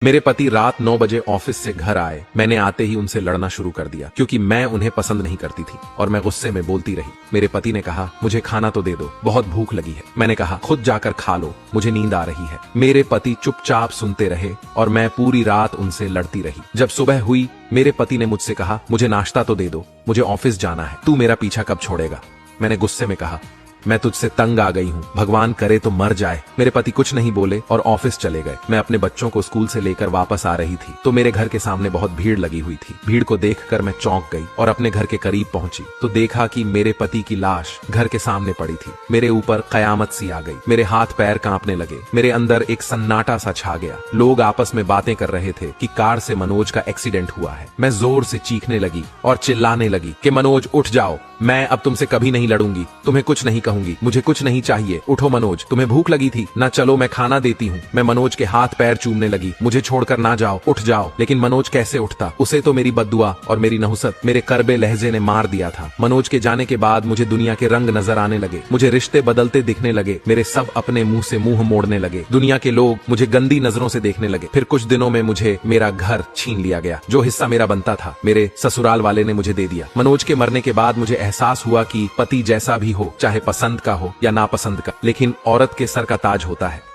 मेरे पति रात 9 बजे ऑफिस से घर आए। मैंने आते ही उनसे लड़ना शुरू कर दिया क्योंकि मैं उन्हें पसंद नहीं करती थी और मैं गुस्से में बोलती रही। मेरे पति ने कहा, मुझे खाना तो दे दो, बहुत भूख लगी है। मैंने कहा, खुद जाकर खा लो, मुझे नींद आ रही है। मेरे पति चुपचाप सुनते रहे और मैं पूरी रात उनसे लड़ती रही। जब सुबह हुई, मेरे पति ने मुझसे कहा, मुझे नाश्ता तो दे दो, मुझे ऑफिस जाना है, तू मेरा पीछा कब छोड़ेगा। मैंने गुस्से में कहा, मैं तुझसे तंग आ गई हूँ, भगवान करे तो मर जाए। मेरे पति कुछ नहीं बोले और ऑफिस चले गए। मैं अपने बच्चों को स्कूल से लेकर वापस आ रही थी तो मेरे घर के सामने बहुत भीड़ लगी हुई थी। भीड़ को देखकर मैं चौंक गई और अपने घर के करीब पहुंची तो देखा कि मेरे पति की लाश घर के सामने पड़ी थी। मेरे ऊपर कयामत सी आ गई। मेरे हाथ पैर कांपने लगे। मेरे अंदर एक सन्नाटा सा छा गया। लोग आपस में बातें कर रहे थे कि कार से मनोज का एक्सीडेंट हुआ है। मैं जोर से चीखने लगी और चिल्लाने लगी कि मनोज उठ जाओ, मैं अब तुमसे कभी नहीं लड़ूंगी, तुम्हें कुछ नहीं कहूंगी, मुझे कुछ नहीं चाहिए, उठो मनोज, तुम्हें भूख लगी थी ना, चलो मैं खाना देती हूँ। मैं मनोज के हाथ पैर चूमने लगी, मुझे छोड़कर ना जाओ, उठ जाओ। लेकिन मनोज कैसे उठता, उसे तो मेरी बद्दुआ और मेरी नहुसत, मेरे करबे लहजे ने मार दिया था। मनोज के जाने के बाद मुझे दुनिया के रंग नजर आने लगे, मुझे रिश्ते बदलते दिखने लगे, मेरे सब अपने मुंह से मुंह मोड़ने लगे, दुनिया के लोग मुझे गंदी नजरों से देखने लगे। फिर कुछ दिनों में मुझे मेरा घर छीन लिया गया, जो हिस्सा मेरा बनता था मेरे ससुराल वाले ने मुझे दे दिया। मनोज के मरने के बाद मुझे एहसास हुआ कि पति जैसा भी हो, चाहे पसंद का हो या नापसंद का, लेकिन औरत के सर का ताज होता है।